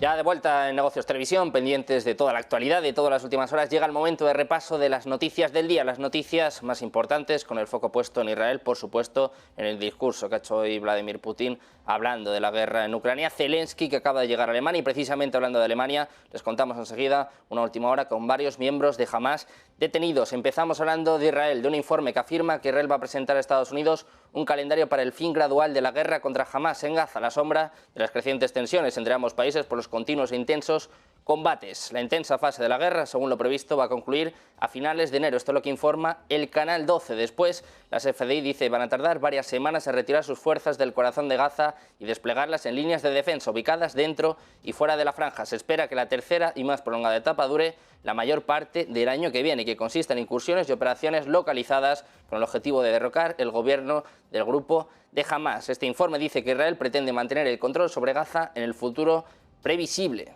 Ya de vuelta en Negocios Televisión, pendientes de toda la actualidad, de todas las últimas horas, llega el momento de repaso de las noticias del día, las noticias más importantes, con el foco puesto en Israel, por supuesto, en el discurso que ha hecho hoy Vladimir Putin hablando de la guerra en Ucrania. Zelensky, que acaba de llegar a Alemania, y precisamente hablando de Alemania, les contamos enseguida una última hora con varios miembros de Hamás detenidos. Empezamos hablando de Israel, de un informe que afirma que Israel va a presentar a Estados Unidos un calendario para el fin gradual de la guerra contra Hamás en Gaza, a la sombra de las crecientes tensiones entre ambos países por los continuos e intensos combates. La intensa fase de la guerra, según lo previsto, va a concluir a finales de enero. Esto es lo que informa el Canal 12. Después, las FDI dice que van a tardar varias semanas en retirar sus fuerzas del corazón de Gaza y desplegarlas en líneas de defensa ubicadas dentro y fuera de la franja. Se espera que la tercera y más prolongada etapa dure la mayor parte del año que viene, que consiste en incursiones y operaciones localizadas con el objetivo de derrocar el gobierno del grupo de Hamás. Este informe dice que Israel pretende mantener el control sobre Gaza en el futuro previsible.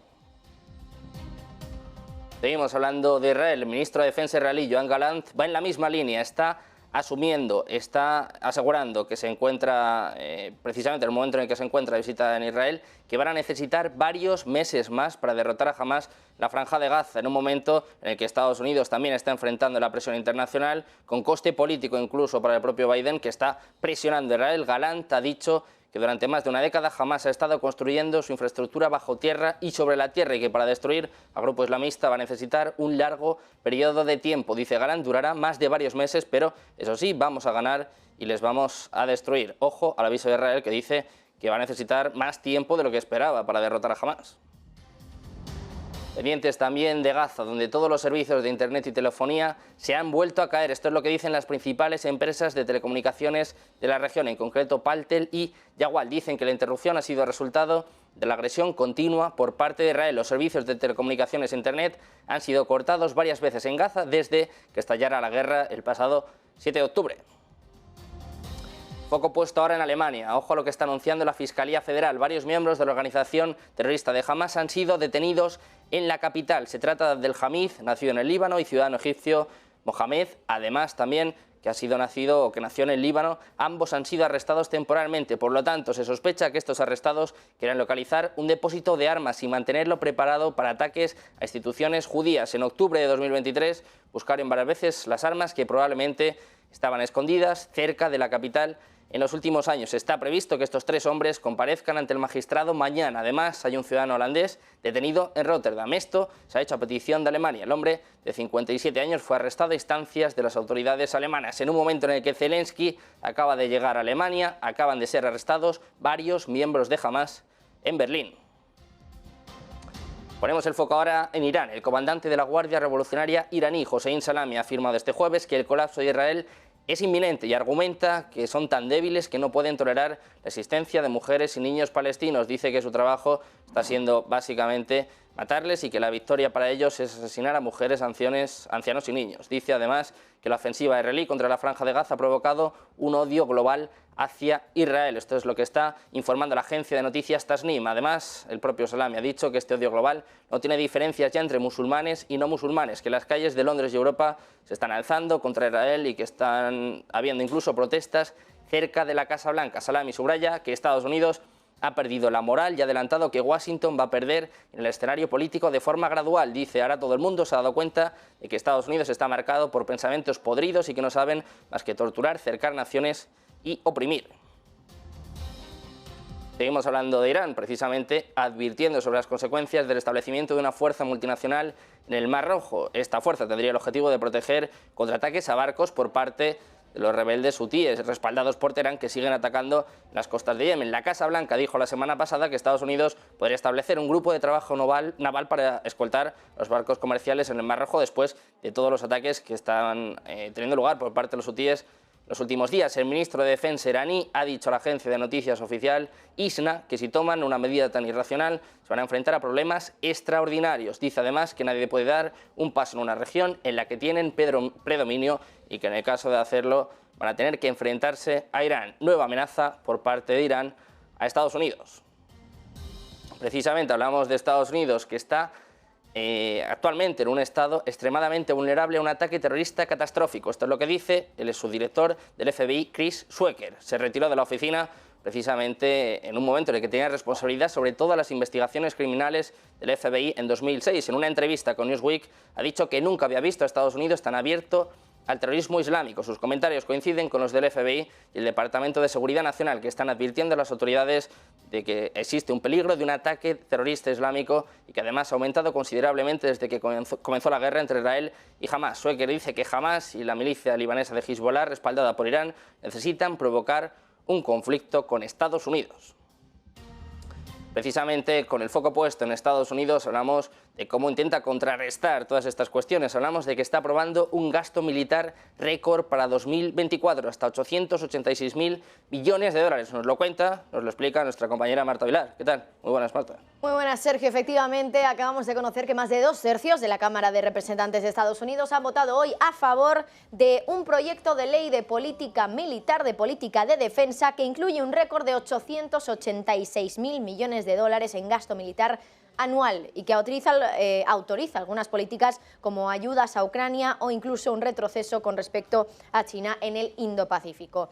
Seguimos hablando de Israel. El ministro de Defensa israelí, Yoav Gallant, va en la misma línea. Está asegurando que se encuentra, precisamente en el momento en el que se encuentra de visita en Israel, que van a necesitar varios meses más para derrotar a Hamás la franja de Gaza, en un momento en el que Estados Unidos también está enfrentando la presión internacional, con coste político incluso para el propio Biden, que está presionando a Israel. Gallant ha dicho que durante más de una década Hamás ha estado construyendo su infraestructura bajo tierra y sobre la tierra, y que para destruir al grupo islamista va a necesitar un largo periodo de tiempo. Dice Gallant, durará más de varios meses, pero eso sí, vamos a ganar y les vamos a destruir. Ojo al aviso de Israel, que dice que va a necesitar más tiempo de lo que esperaba para derrotar a Hamás. Pendientes también de Gaza, donde todos los servicios de internet y telefonía se han vuelto a caer. Esto es lo que dicen las principales empresas de telecomunicaciones de la región, en concreto Paltel y Yahwal. Dicen que la interrupción ha sido resultado de la agresión continua por parte de Israel. Los servicios de telecomunicaciones e internet han sido cortados varias veces en Gaza desde que estallara la guerra el pasado 7 de octubre. Foco puesto ahora en Alemania. Ojo a lo que está anunciando la Fiscalía Federal. Varios miembros de la organización terrorista de Hamás han sido detenidos en la capital. Se trata del Hamid, nacido en el Líbano, y ciudadano egipcio Mohamed, además también que nació en el Líbano. Ambos han sido arrestados temporalmente. Por lo tanto, se sospecha que estos arrestados quieren localizar un depósito de armas y mantenerlo preparado para ataques a instituciones judías. En octubre de 2023 buscaron varias veces las armas que probablemente estaban escondidas cerca de la capital. En los últimos años está previsto que estos tres hombres comparezcan ante el magistrado mañana. Además, hay un ciudadano holandés detenido en Rotterdam. Esto se ha hecho a petición de Alemania. El hombre de 57 años fue arrestado a instancias de las autoridades alemanas. En un momento en el que Zelensky acaba de llegar a Alemania, acaban de ser arrestados varios miembros de Hamás en Berlín. Ponemos el foco ahora en Irán. El comandante de la Guardia Revolucionaria iraní, Hossein Salami, ha afirmado este jueves que el colapso de Israel es inminente y argumenta que son tan débiles que no pueden tolerar la existencia de mujeres y niños palestinos. Dice que su trabajo está básicamente matarles y que la victoria para ellos es asesinar a mujeres, ancianos y niños. Dice además que la ofensiva israelí contra la Franja de Gaza ha provocado un odio global hacia Israel. Esto es lo que está informando la agencia de noticias Tasnim. Además, el propio Salami ha dicho que este odio global no tiene diferencias ya entre musulmanes y no musulmanes, que las calles de Londres y Europa se están alzando contra Israel y que están habiendo incluso protestas cerca de la Casa Blanca. Salami subraya que Estados Unidos ha perdido la moral y ha adelantado que Washington va a perder en el escenario político de forma gradual. Dice, ahora todo el mundo se ha dado cuenta de que Estados Unidos está marcado por pensamientos podridos y que no saben más que torturar, cercar naciones y oprimir. Seguimos hablando de Irán, precisamente advirtiendo sobre las consecuencias del establecimiento de una fuerza multinacional en el Mar Rojo. Esta fuerza tendría el objetivo de proteger contra ataques a barcos por parte de los rebeldes hutíes, respaldados por Teherán, que siguen atacando las costas de Yemen. La Casa Blanca dijo la semana pasada que Estados Unidos podría establecer un grupo de trabajo naval para escoltar los barcos comerciales en el Mar Rojo después de todos los ataques que están teniendo lugar por parte de los hutíes los últimos días. El ministro de Defensa iraní ha dicho a la agencia de noticias oficial ISNA que si toman una medida tan irracional se van a enfrentar a problemas extraordinarios. Dice además que nadie puede dar un paso en una región en la que tienen predominio y que en el caso de hacerlo van a tener que enfrentarse a Irán. Nueva amenaza por parte de Irán a Estados Unidos. Precisamente hablamos de Estados Unidos, que está actualmente en un estado extremadamente vulnerable a un ataque terrorista catastrófico. Esto es lo que dice el subdirector del FBI, Chris Swecker. Se retiró de la oficina precisamente en un momento en el que tenía responsabilidad sobre todas las investigaciones criminales del FBI en 2006. En una entrevista con Newsweek ha dicho que nunca había visto a Estados Unidos tan abierto al terrorismo islámico. Sus comentarios coinciden con los del FBI y el Departamento de Seguridad Nacional, que están advirtiendo a las autoridades de que existe un peligro de un ataque terrorista islámico y que además ha aumentado considerablemente desde que comenzó la guerra entre Israel y Hamás. Swecker dice que Hamás y la milicia libanesa de Hezbollah, respaldada por Irán, necesitan provocar un conflicto con Estados Unidos. Precisamente con el foco puesto en Estados Unidos hablamos de cómo intenta contrarrestar todas estas cuestiones. Hablamos de que está aprobando un gasto militar récord para 2024, hasta 886.000 millones de dólares. Nos lo cuenta, nos lo explica nuestra compañera Marta Vilar. ¿Qué tal? Muy buenas, Marta. Muy buenas, Sergio. Efectivamente, acabamos de conocer que más de 2/3 de la Cámara de Representantes de Estados Unidos han votado hoy a favor de un proyecto de ley de política militar, de política de defensa, que incluye un récord de 886.000 millones de dólares en gasto militar anual y que autoriza algunas políticas como ayudas a Ucrania o incluso un retroceso con respecto a China en el Indo-Pacífico.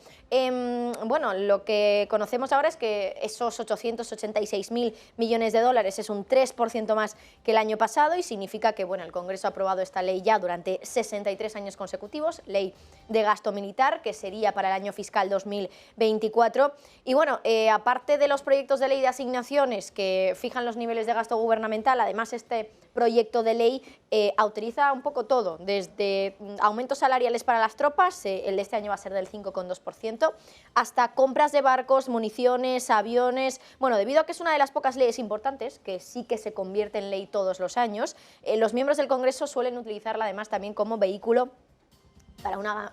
Bueno, lo que conocemos ahora es que esos 886.000 millones de dólares es un 3% más que el año pasado y significa que bueno, el Congreso ha aprobado esta ley ya durante 63 años consecutivos, ley de gasto militar, que sería para el año fiscal 2024. Y bueno, aparte de los proyectos de ley de asignaciones que fijan los niveles de gasto gubernamental, además este proyecto de ley autoriza un poco todo, desde aumentos salariales para las tropas, el de este año va a ser del 5,2%, hasta compras de barcos, municiones, aviones. Bueno, debido a que es una de las pocas leyes importantes que sí que se convierte en ley todos los años, los miembros del Congreso suelen utilizarla además también como vehículo para una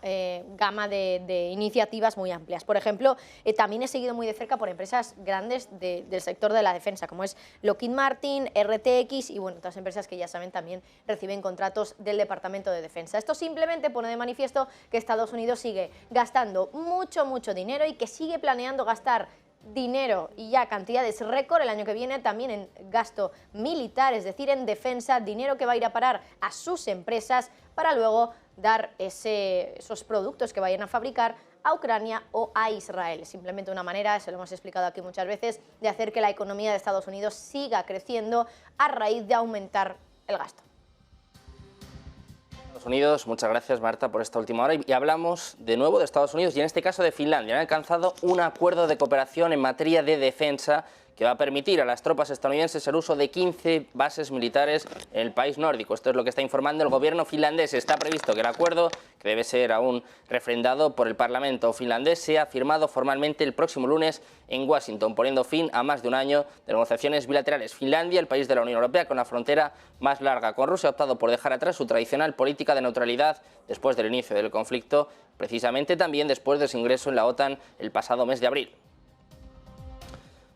gama de iniciativas muy amplias. Por ejemplo, también he seguido muy de cerca por empresas grandes del sector de la defensa, como es Lockheed Martin, RTX y bueno, otras empresas que ya saben también reciben contratos del Departamento de Defensa. Esto simplemente pone de manifiesto que Estados Unidos sigue gastando mucho dinero y que sigue planeando gastar dinero y ya cantidades récord el año que viene también en gasto militar, es decir, en defensa, dinero que va a ir a parar a sus empresas para luego dar esos productos que vayan a fabricar a Ucrania o a Israel. Simplemente una manera, se lo hemos explicado aquí muchas veces, de hacer que la economía de Estados Unidos siga creciendo a raíz de aumentar el gasto. Estados Unidos, muchas gracias Marta por esta última hora y hablamos de nuevo de Estados Unidos y en este caso de Finlandia. Han alcanzado un acuerdo de cooperación en materia de defensa que va a permitir a las tropas estadounidenses el uso de 15 bases militares en el país nórdico. Esto es lo que está informando el gobierno finlandés. Está previsto que el acuerdo, que debe ser aún refrendado por el Parlamento finlandés, sea firmado formalmente el próximo lunes en Washington, poniendo fin a más de un año de negociaciones bilaterales. Finlandia, el país de la Unión Europea con la frontera más larga con Rusia, ha optado por dejar atrás su tradicional política de neutralidad después del inicio del conflicto, precisamente también después de su ingreso en la OTAN el pasado mes de abril.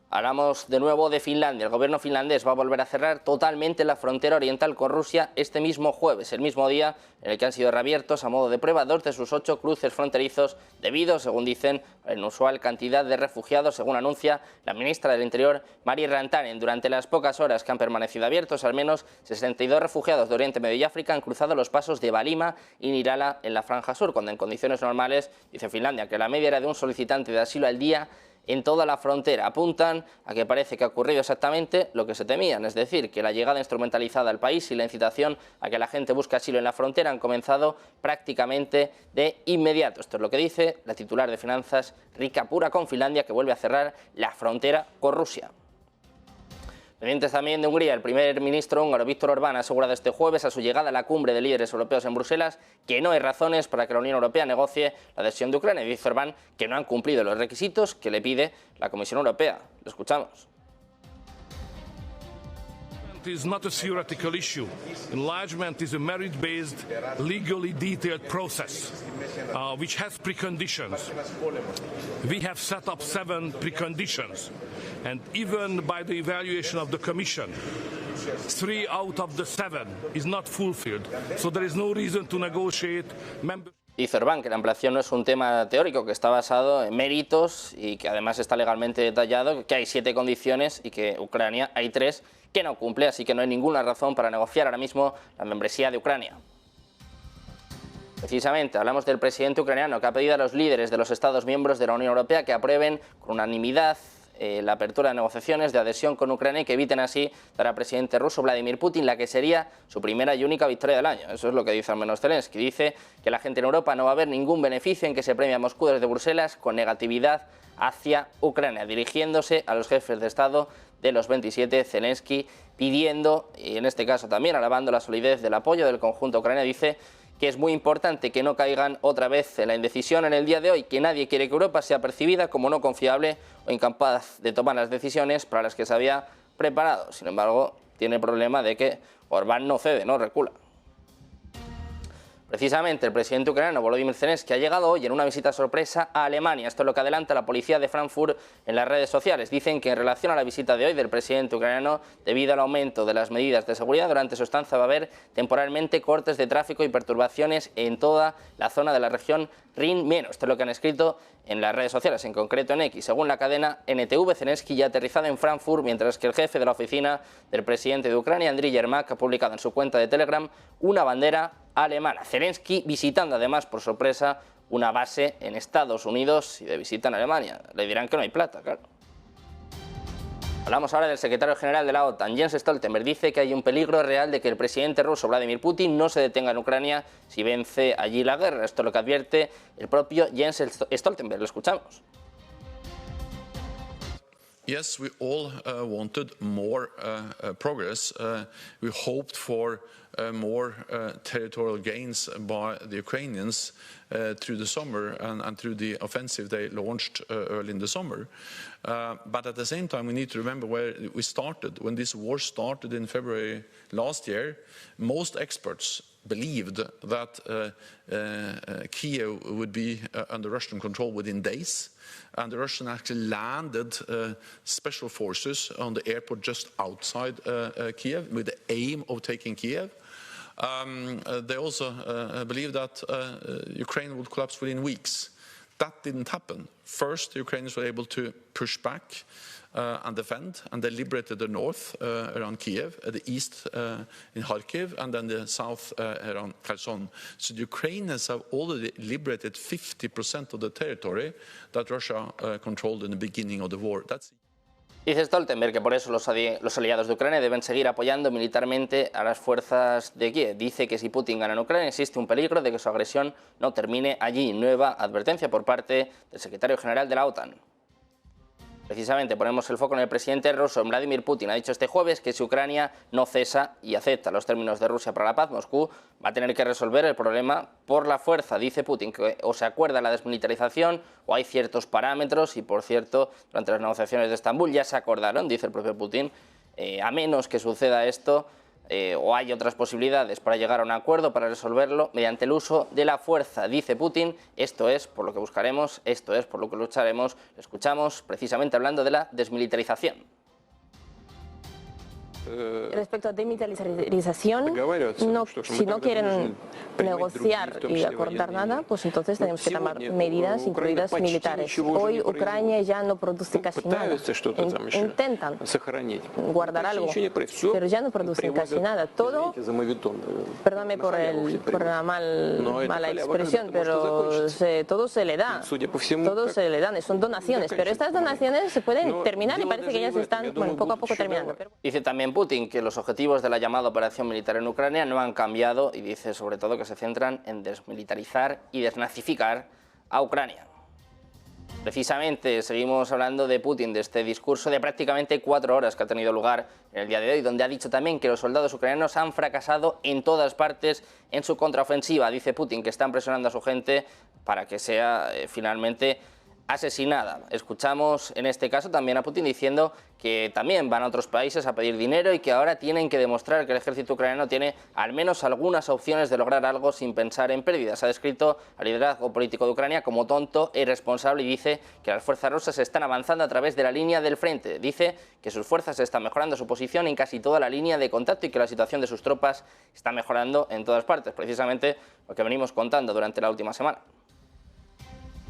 Hablamos de nuevo de Finlandia. El gobierno finlandés va a volver a cerrar totalmente la frontera oriental con Rusia este mismo jueves, el mismo día en el que han sido reabiertos a modo de prueba 2 de sus 8 cruces fronterizos debido, según dicen, a la inusual cantidad de refugiados, según anuncia la ministra del Interior, Mari Rantanen. Durante las pocas horas que han permanecido abiertos, al menos 62 refugiados de Oriente Medio y África han cruzado los pasos de Valima y Nirala en la franja sur, cuando en condiciones normales, dice Finlandia, que la media era de un solicitante de asilo al día en toda la frontera. Apuntan a que parece que ha ocurrido exactamente lo que se temían, es decir, que la llegada instrumentalizada al país y la incitación a que la gente busque asilo en la frontera han comenzado prácticamente de inmediato. Esto es lo que dice la titular de Finanzas, Riikka Purra, con Finlandia, que vuelve a cerrar la frontera con Rusia. Pendientes también de Hungría, el primer ministro húngaro Viktor Orbán ha asegurado este jueves a su llegada a la cumbre de líderes europeos en Bruselas que no hay razones para que la Unión Europea negocie la adhesión de Ucrania. Y dice Orbán que no han cumplido los requisitos que le pide la Comisión Europea. Lo escuchamos. Is not a theoretical issue. Enlargement is a merit-based, legally detailed process, which has preconditions. We have set up 7 preconditions, and even by the evaluation of the Commission, 3 out of the 7 is not fulfilled. So there is no reason to negotiate membership. Dice Orbán que la ampliación no es un tema teórico, que está basado en méritos y que además está legalmente detallado, que hay 7 condiciones y que Ucrania hay 3 que no cumple, así que no hay ninguna razón para negociar ahora mismo la membresía de Ucrania. Precisamente hablamos del presidente ucraniano que ha pedido a los líderes de los Estados miembros de la Unión Europea que aprueben con unanimidad la apertura de negociaciones de adhesión con Ucrania y que eviten así dar al presidente ruso Vladimir Putin la que sería su primera y única victoria del año. Eso es lo que dice al menos Zelensky. Dice que la gente en Europa no va a ver ningún beneficio en que se premie a Moscú desde Bruselas con negatividad hacia Ucrania. Dirigiéndose a los jefes de Estado de los 27, Zelensky pidiendo, y en este caso también alabando la solidez del apoyo del conjunto ucraniano, dice que es muy importante que no caigan otra vez en la indecisión en el día de hoy, que nadie quiere que Europa sea percibida como no confiable o incapaz de tomar las decisiones para las que se había preparado. Sin embargo, tiene el problema de que Orbán no cede, no recula. Precisamente el presidente ucraniano Volodymyr Zelensky ha llegado hoy en una visita sorpresa a Alemania. Esto es lo que adelanta la policía de Frankfurt en las redes sociales. Dicen que en relación a la visita de hoy del presidente ucraniano, debido al aumento de las medidas de seguridad durante su estancia, va a haber temporalmente cortes de tráfico y perturbaciones en toda la zona de la región Rin-Mieno. Esto es lo que han escrito en las redes sociales, en concreto en X. Según la cadena NTV, Zelensky ya ha aterrizado en Frankfurt, mientras que el jefe de la oficina del presidente de Ucrania, Andriy Yermak, ha publicado en su cuenta de Telegram una bandera alemana. Zelensky visitando además por sorpresa una base en Estados Unidos y de visita en Alemania. Le dirán que no hay plata, claro. Hablamos ahora del secretario general de la OTAN, Jens Stoltenberg. Dice que hay un peligro real de que el presidente ruso Vladimir Putin no se detenga en Ucrania si vence allí la guerra. Esto es lo que advierte el propio Jens Stoltenberg. Lo escuchamos. Yes, we all wanted more progress. We hoped for more territorial gains by the Ukrainians through the summer and through the offensive they launched early in the summer. But at the same time, we need to remember where we started. When this war started in February last year, most experts believed that Kiev would be under Russian control within days. And the Russians actually landed special forces on the airport just outside Kiev with the aim of taking Kiev. They also believed that Ukraine would collapse within weeks. That didn't happen. First, the Ukrainians were able to push back and defend, and they liberated the north around Kiev, the east in Kharkiv, and then the south around Kherson. So the Ukrainians have already liberated 50% of the territory that Russia controlled in the beginning of the war. Dice Stoltenberg que por eso los aliados de Ucrania deben seguir apoyando militarmente a las fuerzas de Kiev. Dice que si Putin gana en Ucrania existe un peligro de que su agresión no termine allí. Nueva advertencia por parte del secretario general de la OTAN. Precisamente ponemos el foco en el presidente ruso, Vladimir Putin. Ha dicho este jueves que si Ucrania no cesa y acepta los términos de Rusia para la paz, Moscú va a tener que resolver el problema por la fuerza. Dice Putin que o se acuerda la desmilitarización o hay ciertos parámetros y, por cierto, durante las negociaciones de Estambul ya se acordaron, dice el propio Putin, a menos que suceda esto, o hay otras posibilidades para llegar a un acuerdo, para resolverlo mediante el uso de la fuerza. Dice Putin, esto es por lo que buscaremos, esto es por lo que lucharemos. Lo escuchamos precisamente hablando de la desmilitarización. Respecto a demilitarización, si no quieren negociar y acordar nada, pues entonces tenemos que tomar medidas, incluidas militares. Hoy Ucrania ya no produce casi nada. Intentan guardar algo, pero ya no producen casi nada. Todo, perdóname por la mala expresión, pero todo se le da. Todo se le dan, son donaciones, pero estas donaciones se pueden terminar y parece que ya se están poco a poco terminando. Dice también Putin que los objetivos de la llamada operación militar en Ucrania no han cambiado y dice sobre todo que se centran en desmilitarizar y desnazificar a Ucrania. Precisamente seguimos hablando de Putin, de este discurso de prácticamente 4 horas que ha tenido lugar en el día de hoy, donde ha dicho también que los soldados ucranianos han fracasado en todas partes en su contraofensiva. Dice Putin que están presionando a su gente para que sea finalmente asesinada. Escuchamos en este caso también a Putin diciendo que también van a otros países a pedir dinero y que ahora tienen que demostrar que el ejército ucraniano tiene al menos algunas opciones de lograr algo sin pensar en pérdidas. Ha descrito al liderazgo político de Ucrania como tonto e irresponsable y dice que las fuerzas rusas están avanzando a través de la línea del frente. Dice que sus fuerzas están mejorando su posición en casi toda la línea de contacto y que la situación de sus tropas está mejorando en todas partes. Precisamente lo que venimos contando durante la última semana.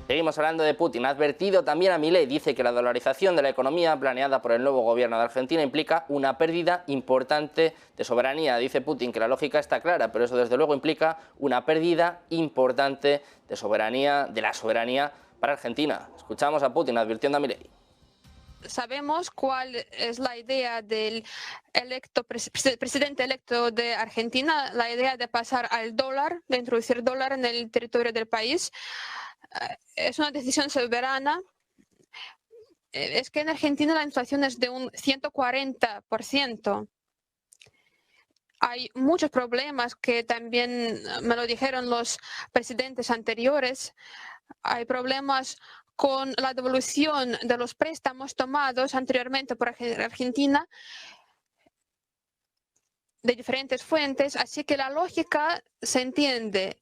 Seguimos hablando de Putin. Ha advertido también a Milei. Dice que la dolarización de la economía planeada por el nuevo gobierno de Argentina implica una pérdida importante de soberanía. Dice Putin que la lógica está clara, pero eso desde luego implica una pérdida importante de soberanía, de la soberanía para Argentina. Escuchamos a Putin advirtiendo a Milei. Sabemos cuál es la idea del presidente electo de Argentina, la idea de pasar al dólar, de introducir dólar en el territorio del país. Es una decisión soberana. Es que en Argentina la inflación es de un 140%. Hay muchos problemas que también me lo dijeron los presidentes anteriores. Hay problemas con la devolución de los préstamos tomados anteriormente por Argentina de diferentes fuentes, así que la lógica se entiende.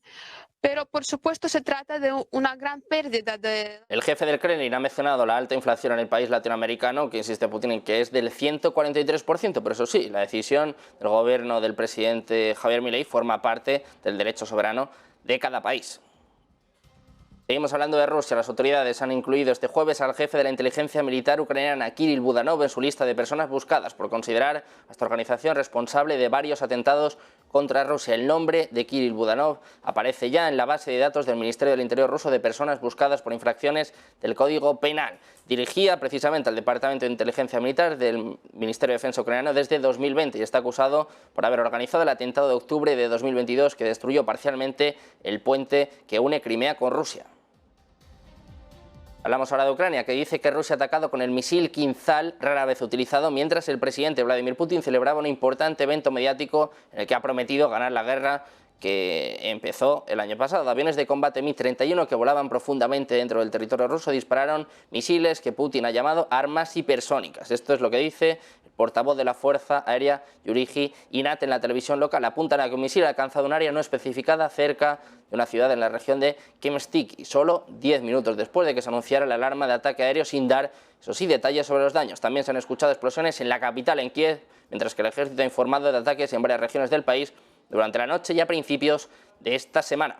Pero, por supuesto, se trata de una gran pérdida de... El jefe del Kremlin ha mencionado la alta inflación en el país latinoamericano, que insiste Putin en que es del 143%, pero eso sí, la decisión del gobierno del presidente Javier Milei forma parte del derecho soberano de cada país. Seguimos hablando de Rusia. Las autoridades han incluido este jueves al jefe de la inteligencia militar ucraniana, Kirill Budanov, en su lista de personas buscadas por considerar a esta organización responsable de varios atentados contra Rusia. El nombre de Kirill Budanov aparece ya en la base de datos del Ministerio del Interior ruso de personas buscadas por infracciones del Código Penal. Dirigía precisamente al Departamento de Inteligencia Militar del Ministerio de Defensa ucraniano desde 2020 y está acusado por haber organizado el atentado de octubre de 2022 que destruyó parcialmente el puente que une Crimea con Rusia. Hablamos ahora de Ucrania, que dice que Rusia ha atacado con el misil Kinzhal, rara vez utilizado, mientras el presidente Vladimir Putin celebraba un importante evento mediático en el que ha prometido ganar la guerra que empezó el año pasado. Aviones de combate Mi-31 que volaban profundamente dentro del territorio ruso dispararon misiles que Putin ha llamado armas hipersónicas. Esto es lo que dice el portavoz de la Fuerza Aérea Yuriy Inat en la televisión local. Apuntan a que un misil ha alcanzado un área no especificada cerca de una ciudad en la región de Kemstik, solo 10 minutos después de que se anunciara la alarma de ataque aéreo, sin dar, eso sí, detalles sobre los daños. También se han escuchado explosiones en la capital, en Kiev, mientras que el ejército ha informado de ataques en varias regiones del país durante la noche y a principios de esta semana.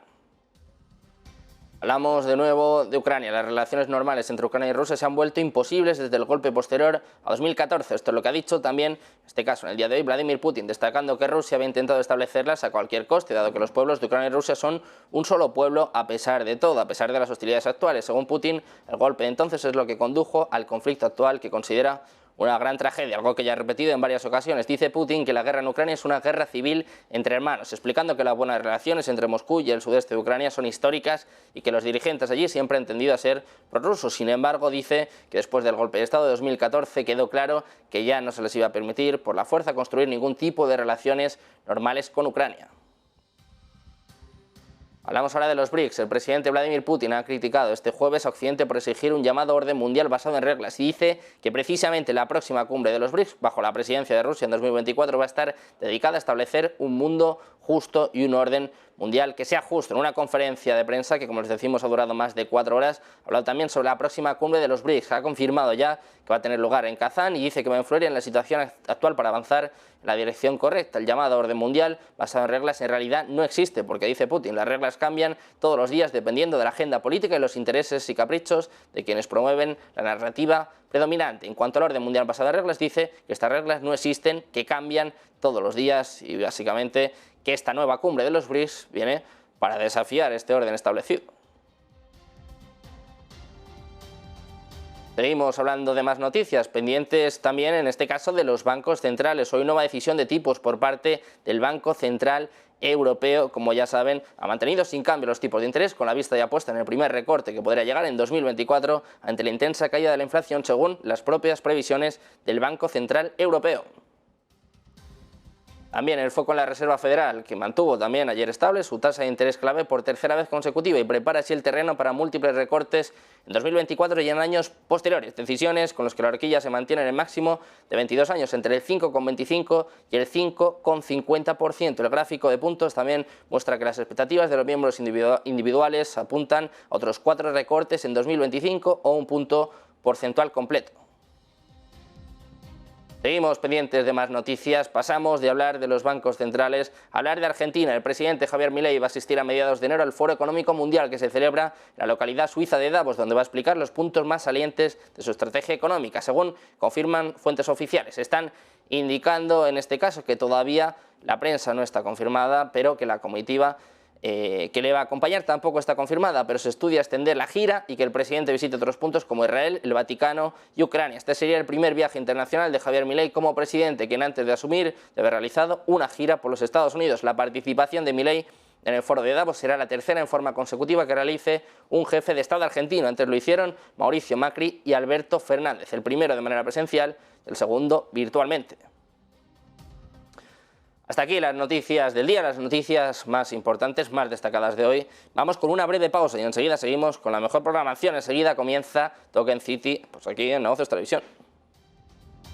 Hablamos de nuevo de Ucrania. Las relaciones normales entre Ucrania y Rusia se han vuelto imposibles desde el golpe posterior a 2014. Esto es lo que ha dicho también, en este caso, en el día de hoy, Vladimir Putin, destacando que Rusia había intentado establecerlas a cualquier coste, dado que los pueblos de Ucrania y Rusia son un solo pueblo a pesar de todo, a pesar de las hostilidades actuales. Según Putin, el golpe de entonces es lo que condujo al conflicto actual que considera una gran tragedia, algo que ya ha repetido en varias ocasiones. Dice Putin que la guerra en Ucrania es una guerra civil entre hermanos, explicando que las buenas relaciones entre Moscú y el sudeste de Ucrania son históricas y que los dirigentes allí siempre han tendido a ser prorrusos. Sin embargo, dice que después del golpe de Estado de 2014 quedó claro que ya no se les iba a permitir por la fuerza construir ningún tipo de relaciones normales con Ucrania. Hablamos ahora de los BRICS. El presidente Vladimir Putin ha criticado este jueves a Occidente por exigir un llamado orden mundial basado en reglas y dice que precisamente la próxima cumbre de los BRICS, bajo la presidencia de Rusia en 2024, va a estar dedicada a establecer un mundo justo y un orden mundial que sea justo. En una conferencia de prensa que, como les decimos, ha durado más de 4 horas, ha hablado también sobre la próxima cumbre de los BRICS. Ha confirmado ya que va a tener lugar en Kazán y dice que va a influir en la situación actual para avanzar en la dirección correcta. El llamado orden mundial basado en reglas en realidad no existe, porque dice Putin, las reglas cambian todos los días dependiendo de la agenda política y los intereses y caprichos de quienes promueven la narrativa predominante. En cuanto al orden mundial basado en reglas, dice que estas reglas no existen, que cambian todos los días y básicamente que esta nueva cumbre de los BRICS viene para desafiar este orden establecido. Seguimos hablando de más noticias, pendientes también en este caso de los bancos centrales. Hoy nueva decisión de tipos por parte del Banco Central Europeo, como ya saben, ha mantenido sin cambio los tipos de interés con la vista ya puesta en el primer recorte que podría llegar en 2024 ante la intensa caída de la inflación según las propias previsiones del Banco Central Europeo. También el foco en la Reserva Federal, que mantuvo también ayer estable su tasa de interés clave por tercera vez consecutiva y prepara así el terreno para múltiples recortes en 2024 y en años posteriores. Decisiones con las que la horquilla se mantiene en el máximo de 22 años, entre el 5,25 y el 5,50%. El gráfico de puntos también muestra que las expectativas de los miembros individuales apuntan a otros 4 recortes en 2025 o un punto porcentual completo. Seguimos pendientes de más noticias, pasamos de hablar de los bancos centrales a hablar de Argentina. El presidente Javier Milei va a asistir a mediados de enero al Foro Económico Mundial que se celebra en la localidad suiza de Davos, donde va a explicar los puntos más salientes de su estrategia económica, según confirman fuentes oficiales. Están indicando en este caso que todavía la prensa no está confirmada, pero que la comitiva que le va a acompañar tampoco está confirmada, pero se estudia extender la gira y que el presidente visite otros puntos como Israel, el Vaticano y Ucrania. Este sería el primer viaje internacional de Javier Milei como presidente, quien antes de asumir debe haber realizado una gira por los Estados Unidos. La participación de Milei en el foro de Davos será la tercera en forma consecutiva que realice un jefe de Estado argentino. Antes lo hicieron Mauricio Macri y Alberto Fernández, el primero de manera presencial, el segundo virtualmente. Hasta aquí las noticias del día, las noticias más importantes, más destacadas de hoy. Vamos con una breve pausa y enseguida seguimos con la mejor programación. Enseguida comienza Talking City, pues aquí en Negocios Televisión.